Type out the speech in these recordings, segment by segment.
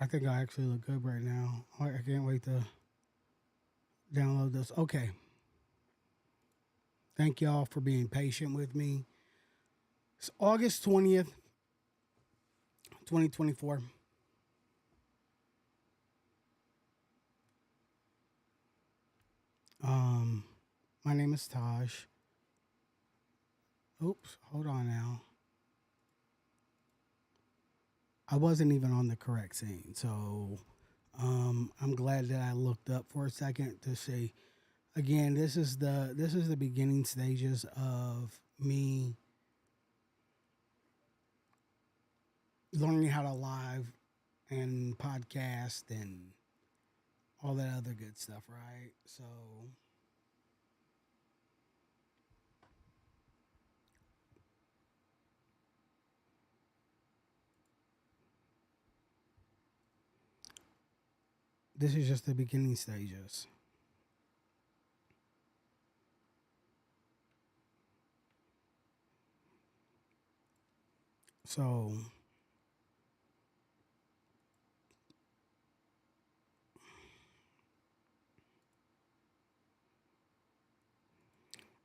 I think I actually look good right now. I can't wait to download this. Okay. Thank y'all for being patient with me. It's August 20th, 2024. Um, my name is Taj. Oops, hold on now. I wasn't even on the correct scene, so I'm glad that I looked up for a second to see. Again, this is the beginning stages of me learning how to live and podcast and all that other good stuff, right? So this is just the beginning stages. So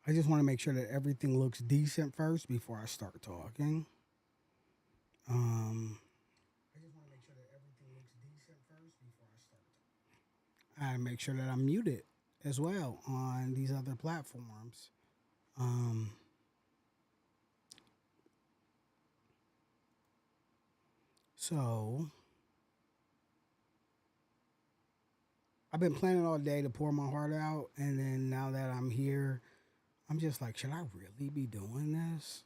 I just want to make sure that everything looks decent first before I start talking. I just want to make sure that everything looks decent first before I start talking. I make sure that I'm muted as well on these other platforms. Um, so I've been planning all day to pour my heart out, and then now that I'm here, I'm just like, should I really be doing this?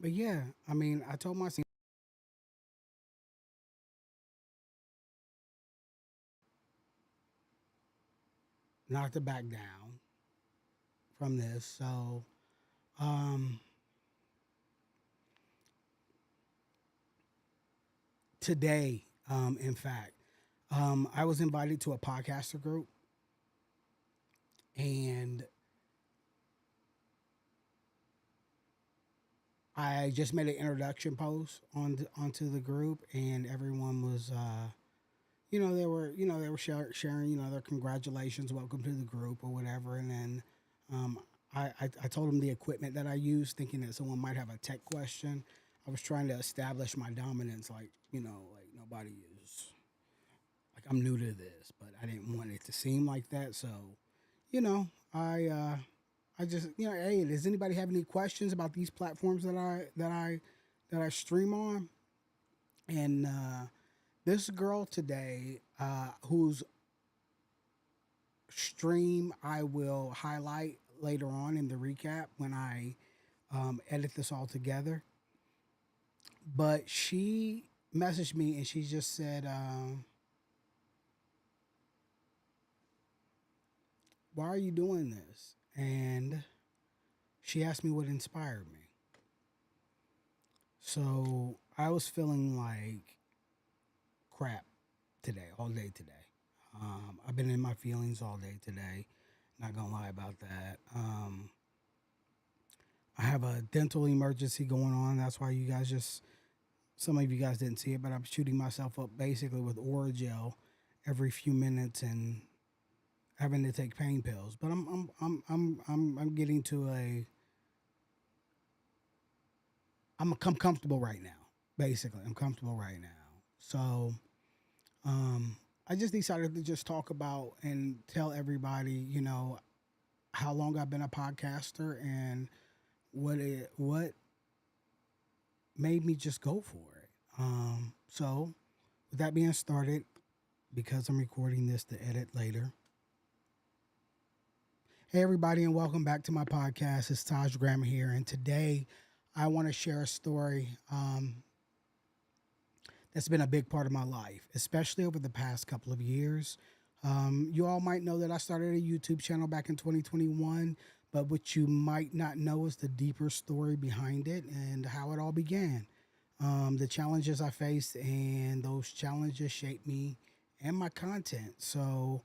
But yeah, I mean, I told myself not to back down from this. So um, today, in fact, I was invited to a podcaster group, and I just made an introduction post onto the group, and everyone was, they were sharing, their congratulations, welcome to the group or whatever, and then um, I told them the equipment that I use, thinking that someone might have a tech question. I was trying to establish my dominance, like like nobody is, like I'm new to this, but I didn't want it to seem like that, so you know, I uh, I just hey, does anybody have any questions about these platforms that I stream on? And this girl today, whose stream I will highlight later on in the recap when I edit this all together, but she messaged me and she just said, "Why are you doing this?" And she asked me what inspired me. So I was feeling like crap today, all day today. I've been in my feelings all day today. Not gonna lie about that. I have a dental emergency going on. That's why some of you guys didn't see it, but I'm shooting myself up basically with Oragel every few minutes and having to take pain pills. But I'm getting to a I'm comfortable right now. Basically, I'm comfortable right now. So um, I just decided to just talk about and tell everybody, how long I've been a podcaster and what made me just go for it. So with that being started, because I'm recording this to edit later. Hey everybody, and welcome back to my podcast. It's Taj Graham here, and today I want to share a story that's been a big part of my life, especially over the past couple of years. You all might know that I started a YouTube channel back in 2021, but what you might not know is the deeper story behind it and how it all began. The challenges I faced, and those challenges shaped me and my content. So,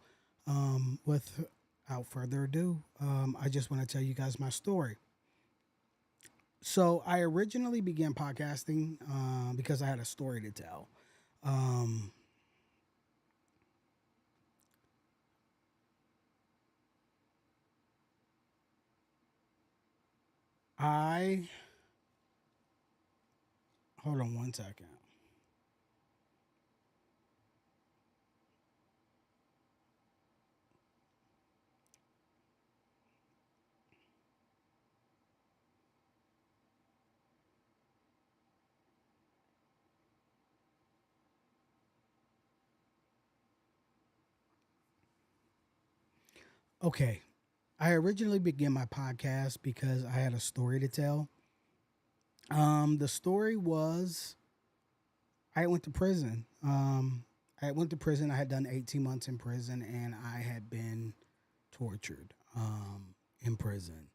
without further ado, I just want to tell you guys my story. So I originally began podcasting because I had a story to tell. Um, I hold on one second. Okay, I originally began my podcast because I had a story to tell. The story was I went to prison. I went to prison. I had done 18 months in prison, and I had been tortured in prison.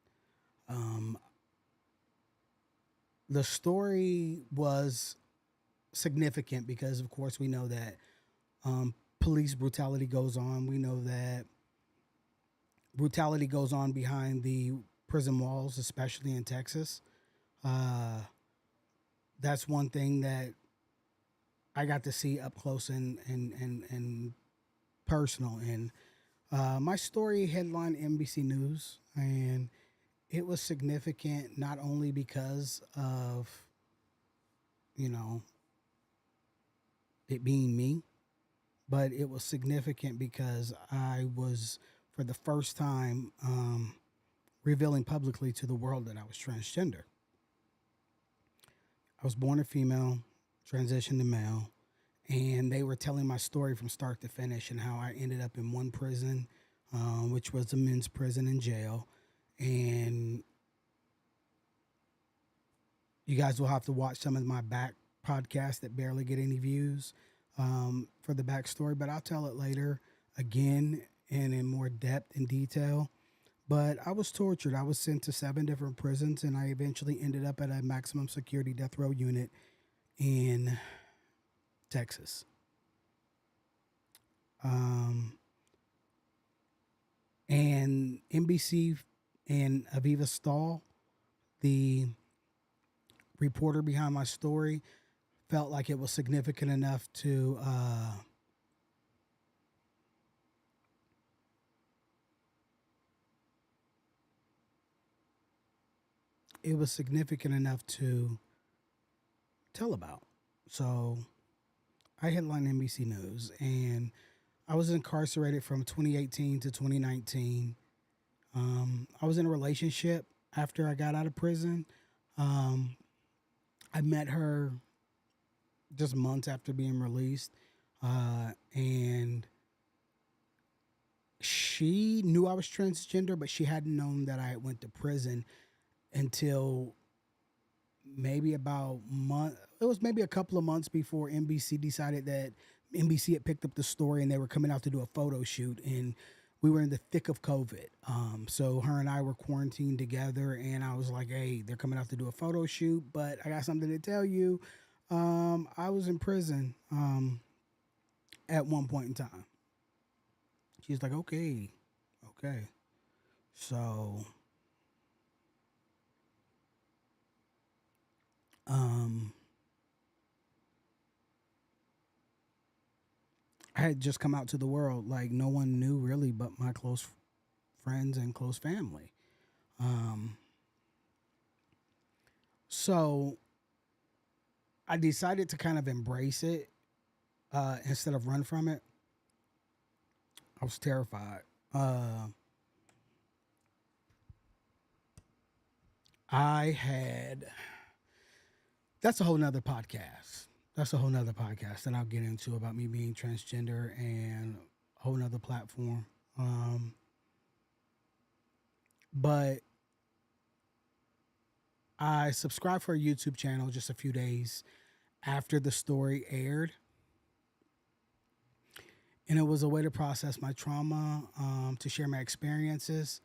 Um, the story was significant because, of course, we know that police brutality goes on. We know that brutality goes on behind the prison walls, especially in Texas. Uh, that's one thing that I got to see up close and personal. And my story headlined NBC News, and it was significant not only because of, you know, it being me, but it was significant because I was, for the first time, revealing publicly to the world that I was transgender. I was born a female, transitioned to male, and they were telling my story from start to finish and how I ended up in one prison, which was a men's prison and jail. And you guys will have to watch some of my back podcasts that barely get any views for the backstory, but I'll tell it later again and in more depth and detail. But I was tortured. I was sent to 7 different prisons, and I eventually ended up at a maximum security death row unit in Texas. Um, and NBC and Aviva Stahl, the reporter behind my story, felt like it was significant enough to it was significant enough to tell about. So I headlined NBC News, and I was incarcerated from 2018 to 2019. I was in a relationship after I got out of prison. Um, I met her just months after being released, and she knew I was transgender, but she hadn't known that I went to prison until maybe about month. It was maybe a couple of months before NBC decided that NBC had picked up the story and they were coming out to do a photo shoot, and we were in the thick of COVID. So her and I were quarantined together, and I was like, "Hey, they're coming out to do a photo shoot, but I got something to tell you. I was in prison at one point in time." She's like, "Okay, okay." So um, I had just come out to the world. Like no one knew really, but my close friends and close family. Um, so I decided to kind of embrace it instead of run from it. I was terrified. I had that's a whole nother podcast. That's a whole nother podcast that I'll get into about me being transgender and a whole nother platform. But I subscribed for a YouTube channel just a few days after the story aired. And it was a way to process my trauma, to share my experiences,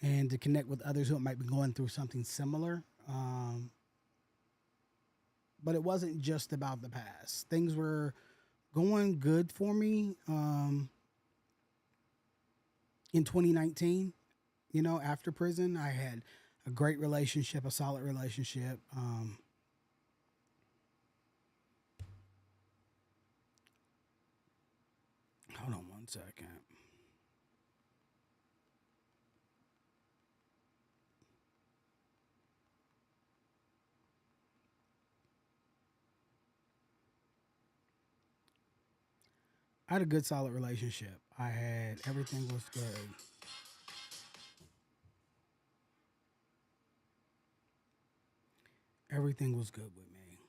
and to connect with others who might be going through something similar. But it wasn't just about the past. Things were going good for me in 2019. You know, after prison, I a great relationship, a solid relationship. Hold on one second. I had a good, solid relationship. I had everything was good. Everything was good with me.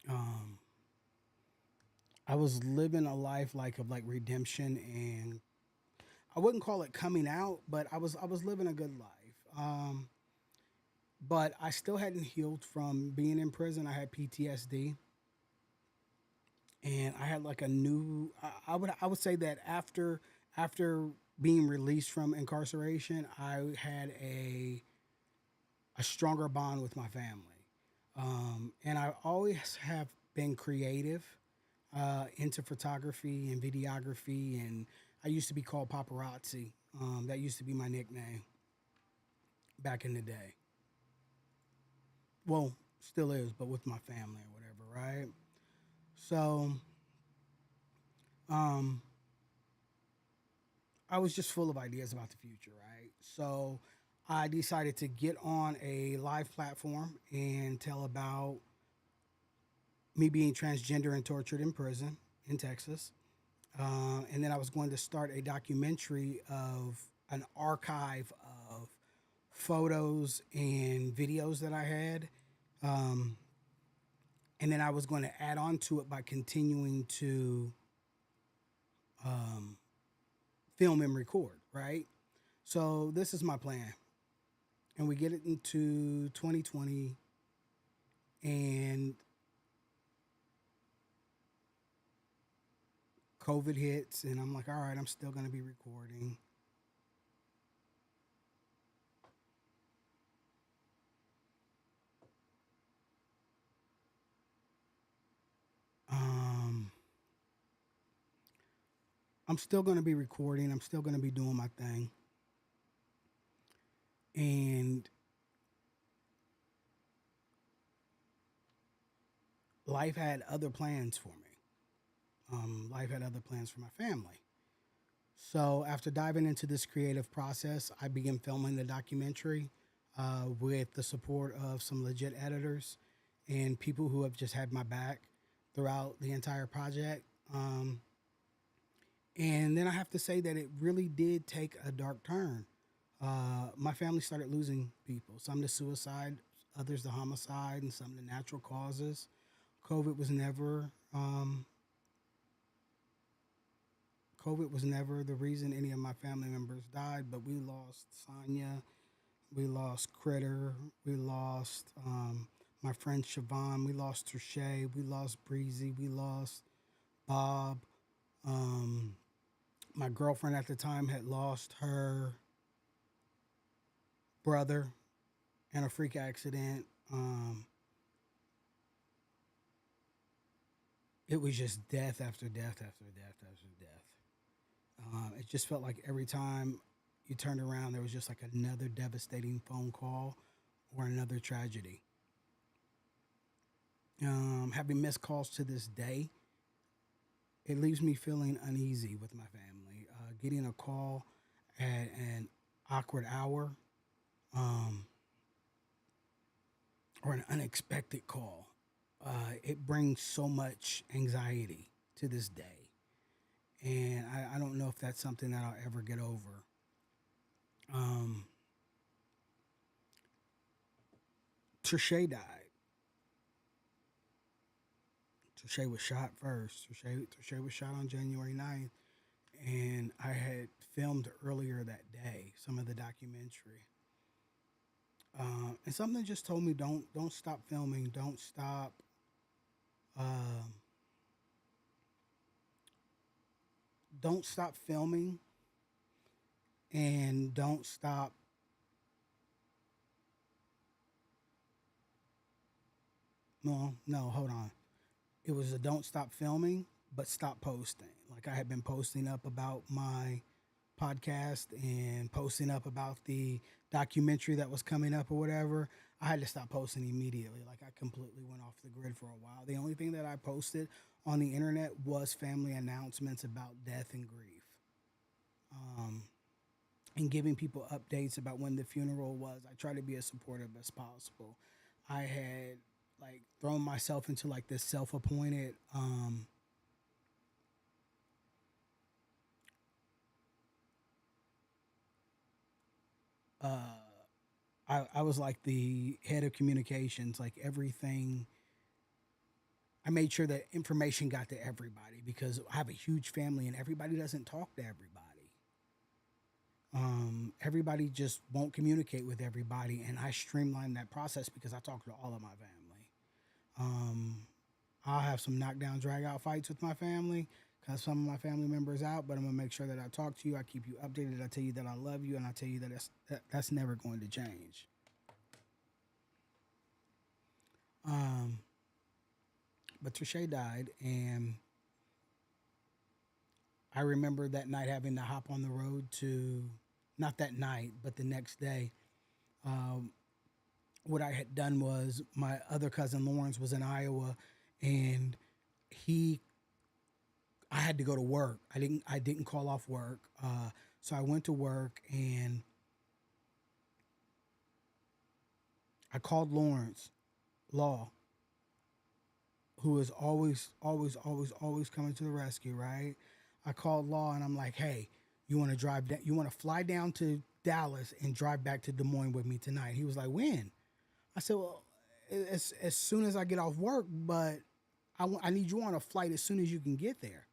Um, I was living a life like of like redemption, and I wouldn't call it coming out, but I was living a good life. But I still hadn't healed from being in prison. I had PTSD, and I had like a new. I would say that after being released from incarceration, I had a stronger bond with my family, and I always have been creative, into photography and videography, and I used to be called paparazzi. That used to be my nickname back in the day. Well, still is, but with my family or whatever, right? So, um, I was just full of ideas about the future, right? So, I decided to get on a live platform and tell about me being transgender and tortured in prison in Texas. And then I was going to start a documentary of an archive of photos and videos that I had. Um, and then I was going to add on to it by continuing to um, film and record, right? So this is my plan. And we get it into 2020, and COVID hits, and I'm like, all right, I'm still going to be recording. Um, I'm still going to be recording. I'm still going to be doing my thing. And life had other plans for me. Life had other plans for my family. So after diving into this creative process, I began filming the documentary, with the support of some legit editors and people who have just had my back throughout the entire project. And then I have to say that it really did take a dark turn. My family started losing people, some to suicide, others to homicide, and some to natural causes. COVID was never um, COVID was never the reason any of my family members died, but we lost Sonia, we lost Critter, we lost my friend Siobhan, we lost Tershay, we lost Breezy, we lost Bob. Um, my girlfriend at the time had lost her brother in a freak accident. It was just death after death after death after death. It just felt like every time you turned around, there was just like another devastating phone call or another tragedy. Having missed calls to this day, it leaves me feeling uneasy with my family. Getting a call at an awkward hour, um, or an unexpected call, it brings so much anxiety to this day. And I don't know if that's something that I'll ever get over. Um, Trichet died. Trichet was shot first. Trichet was shot on January 9th. And I had filmed earlier that day some of the documentary. And something just told me don't stop filming, um, don't stop filming, and don't stop. No, no, hold on. It was a don't stop filming, but stop posting. Like I had been posting up about my podcast and posting up about the documentary that was coming up or whatever, I had to stop posting immediately. Like I completely went off the grid for a while. The only thing that I posted on the internet was family announcements about death and grief. Um, and giving people updates about when the funeral was. I try to be as supportive as possible. I had like thrown myself into like this self-appointed uh I was like the head of communications, like everything. I made sure that information got to everybody because I have a huge family and everybody doesn't talk to everybody. Everybody just won't communicate with everybody, and I streamline that process because I talk to all of my family. Um, I'll have some knockdown, drag out fights with my family because some of my family members out, but I'm gonna make sure that I talk to you, I keep you updated, I tell you that I love you, and I tell you that that's never going to change. Um, but Trisha died, and I remember that night having to hop on the road to, not that night, but the next day. Um, what I had done was my other cousin Lawrence was in Iowa, and he I had to go to work. I didn't call off work, so I went to work and I called Lawrence Law, who is always coming to the rescue. Right? I called Law and I'm like, hey, you want to drive? You want to fly down to Dallas and drive back to Des Moines with me tonight? He was like, when? I said, well, as soon as I get off work, but I need you on a flight as soon as you can get there.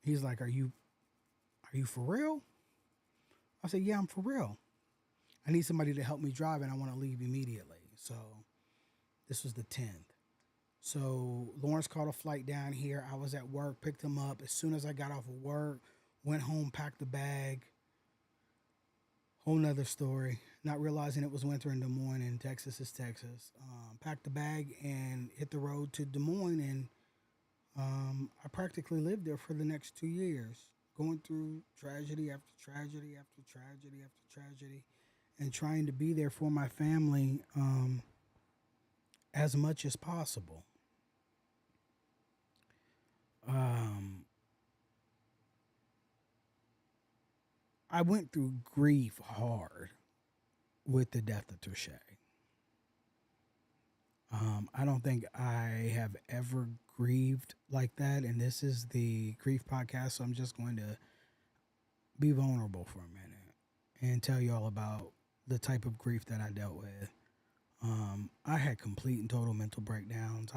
He's like, are you for real? I said, yeah, I'm for real. I need somebody to help me drive and I want to leave immediately. So this was the 10th. So Lawrence called a flight down here. I was at work, picked him up. As soon as I got off of work, went home, packed the bag. Whole nother story. Not realizing it was winter in Des Moines and Texas is Texas. Packed the bag and hit the road to Des Moines, and I practically lived there for the next 2 years, going through tragedy after tragedy after tragedy after tragedy, and trying to be there for my family as much as possible. Um, I went through grief hard with the death of Touche. I don't think I have ever grieved like that, and this is the grief podcast, so I'm just going to be vulnerable for a minute and tell you all about the type of grief that I dealt with. I had complete and total mental breakdowns.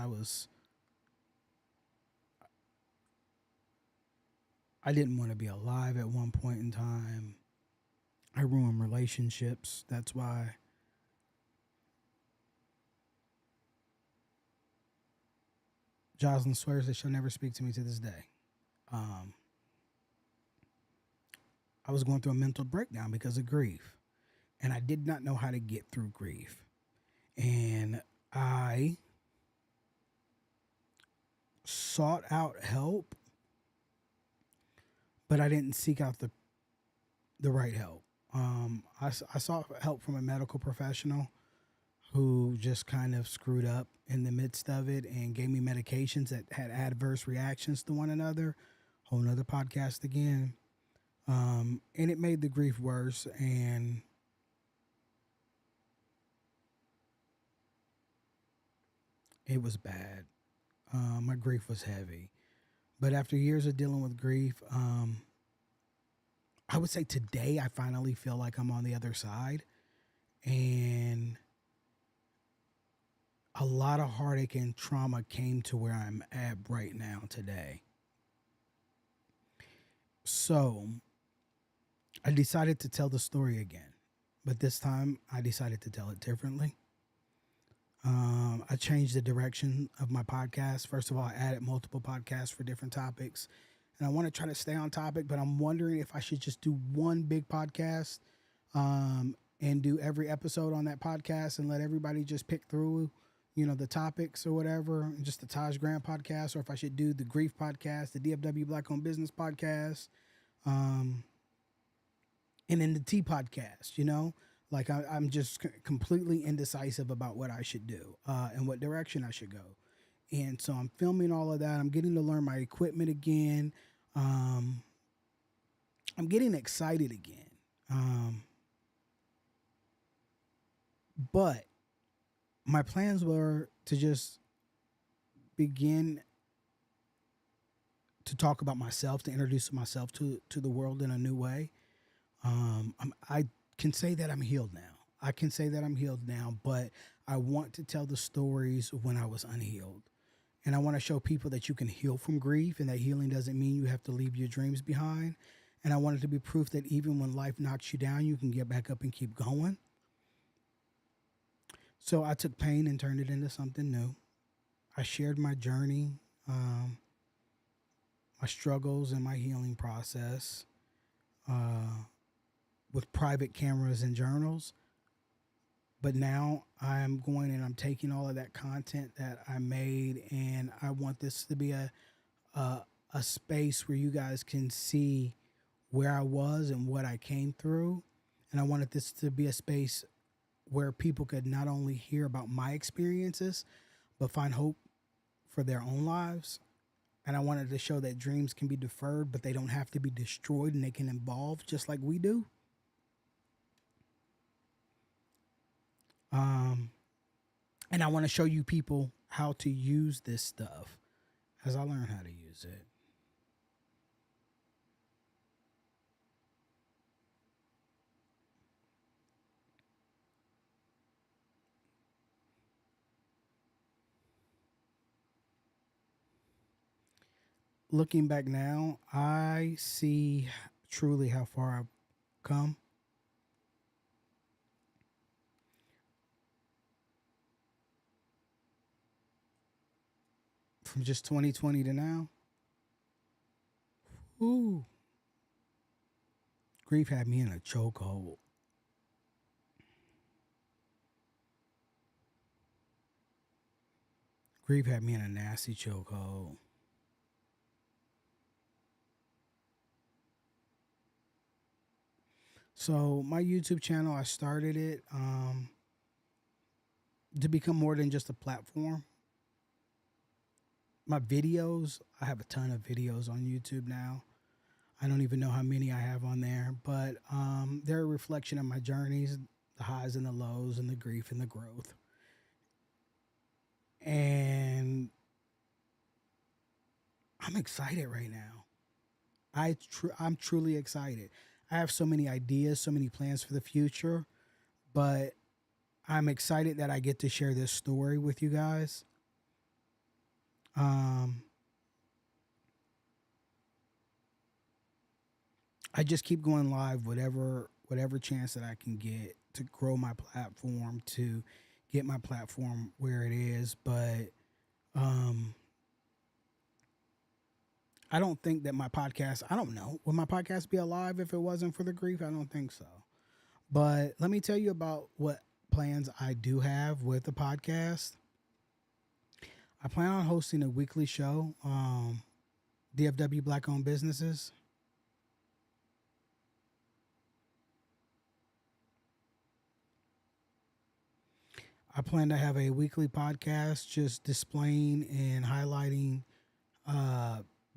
I didn't want to be alive at one point in time. I ruined relationships. That's why Jocelyn swears that she'll never speak to me to this day. Um, I was going through a mental breakdown because of grief, and I did not know how to get through grief. And I sought out help, but I didn't seek out the right help. I sought help from a medical professional who just kind of screwed up in the midst of it and gave me medications that had adverse reactions to one another. Whole nother podcast again. And it made the grief worse, and it was bad. My grief was heavy. But after years of dealing with grief, I would say today I finally feel like I'm on the other side. And a lot of heartache and trauma came to where I'm at right now today. So I decided to tell the story again. But this time I decided to tell it differently. I changed the direction of my podcast. First of all, I added multiple podcasts for different topics. And I want to try to stay on topic, but I'm wondering if I should just do one big podcast and do every episode on that podcast and let everybody just pick through, the topics or whatever, just the Taj Grant podcast, or if I should do the Grief podcast, the DFW Black Owned Business podcast. And in the T podcast, like I'm just completely indecisive about what I should do and what direction I should go. And so I'm filming all of that. I'm getting to learn my equipment again. Um, I'm getting excited again. But my plans were to just begin to talk about myself, to introduce myself to the world in a new way. I can say that I'm healed now. I can say that I'm healed now, but I want to tell the stories when I was unhealed. And I want to show people that you can heal from grief and that healing doesn't mean you have to leave your dreams behind. And I want it to be proof that even when life knocks you down, you can get back up and keep going. So I took pain and turned it into something new. I shared my journey, my struggles, and my healing process with private cameras and journals. But now I'm going and I'm taking all of that content that I made, and I want this to be a space where you guys can see where I was and what I came through. And I wanted this to be a space where people could not only hear about my experiences, but find hope for their own lives. And I wanted to show that dreams can be deferred, but they don't have to be destroyed, and they can evolve just like we do. And I want to show you people how to use this stuff as I learn how to use it. Looking back now, I see truly how far I've come. From just 2020 to now. Ooh. Grief had me in a chokehold. Grief had me in a nasty chokehold. So my YouTube channel, I started it to become more than just a platform. My videos, I have a ton of videos on YouTube now. I don't even know how many I have on there, but they're a reflection of my journeys, the highs and the lows, and the grief and the growth. And I'm excited right now. I'm truly excited. I have so many ideas, so many plans for the future, but I'm excited that I get to share this story with you guys. I just keep going live, whatever chance that I can get to grow my platform, to get my platform where it is. But I don't think that my podcast, I don't know, would my podcast be alive if it wasn't for the grief? I don't think so. But let me tell you about what plans I do have with the podcast. I plan on hosting a weekly show, DFW Black Owned Businesses. I plan to have a weekly podcast just displaying and highlighting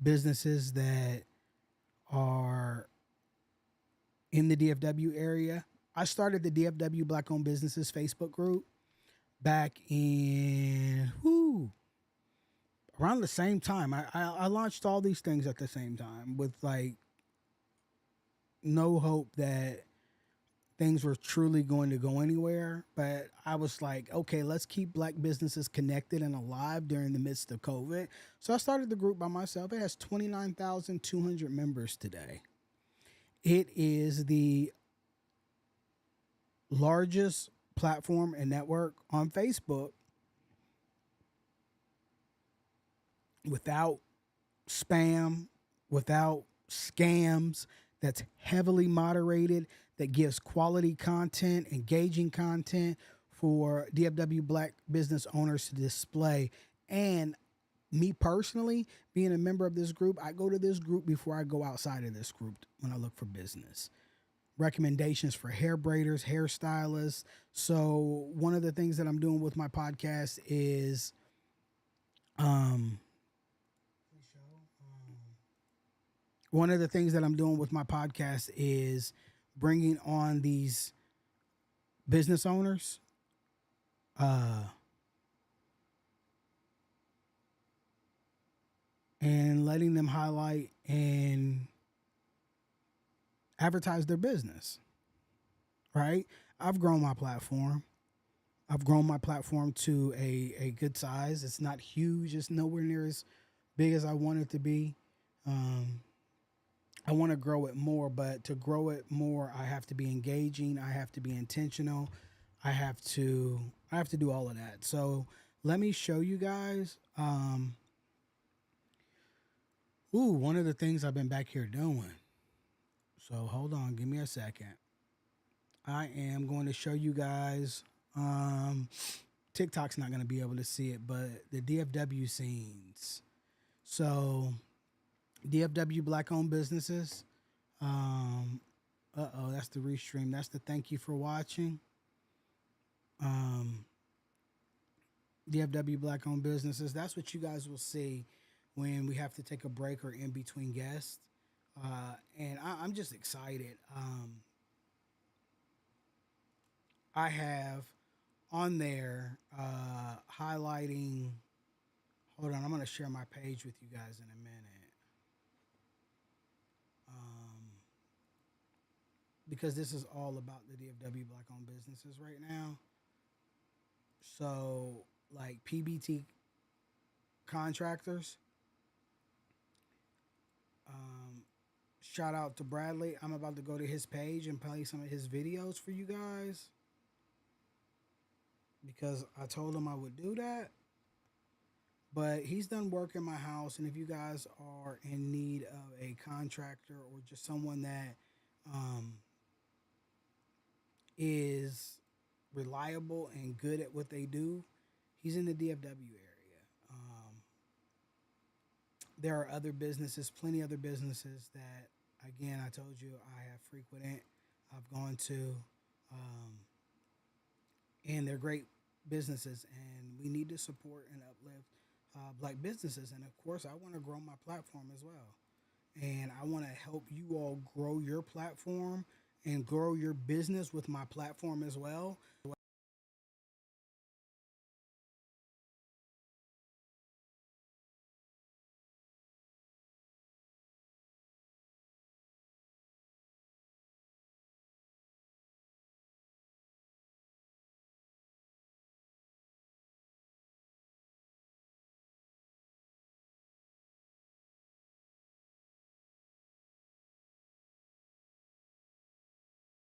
businesses that are in the DFW area. I started the DFW Black Owned Businesses Facebook group back in around the same time. I launched all these things at the same time with like no hope that things were truly going to go anywhere. But I was like, okay, let's keep black businesses connected and alive during the midst of COVID. So I started the group by myself. It has 29,200 members today. It is the largest platform and network on Facebook without spam, without scams, that's heavily moderated, that gives quality content, engaging content for DFW black business owners to display. And me personally, being a member of this group, I go to this group before I go outside of this group when I look for business. recommendations for hair braiders, hairstylists. So one of the things that I'm doing with my podcast is um, one of the things that I'm doing with my podcast is bringing on these business owners, uh, and letting them highlight and advertise their business. Right? I've grown my platform. I've grown my platform to a good size. It's not huge. It's nowhere near as big as I want it to be. Um, I want to grow it more, but to grow it more, I have to be engaging. I have to be intentional. I have to I have to do all of that. So let me show you guys. One of the things I've been back here doing. So hold on, give me a second. I am going to show you guys. TikTok's not going to be able to see it, but the DFW scenes. So DFW Black owned businesses. Um, that's the restream. That's the thank you for watching. Um, DFW Black owned businesses. That's what you guys will see when we have to take a break or in between guests. And I'm just excited. I have on there highlighting. Hold on, I'm going to share my page with you guys in a minute. Because this is all about the DFW Black owned businesses right now. So, like PBT contractors, shout out to Bradley. I'm about to go to his page and play some of his videos for you guys because I told him I would do that. But he's done work in my house, and if you guys are in need of a contractor or just someone that is reliable and good at what they do, he's in the DFW area. There are other businesses, plenty other businesses that, again, I told you I have frequented, I've gone to, and they're great businesses, and we need to support and uplift black businesses. And of course, I want to grow my platform as well. And I want to help you all grow your platform and grow your business with my platform as well.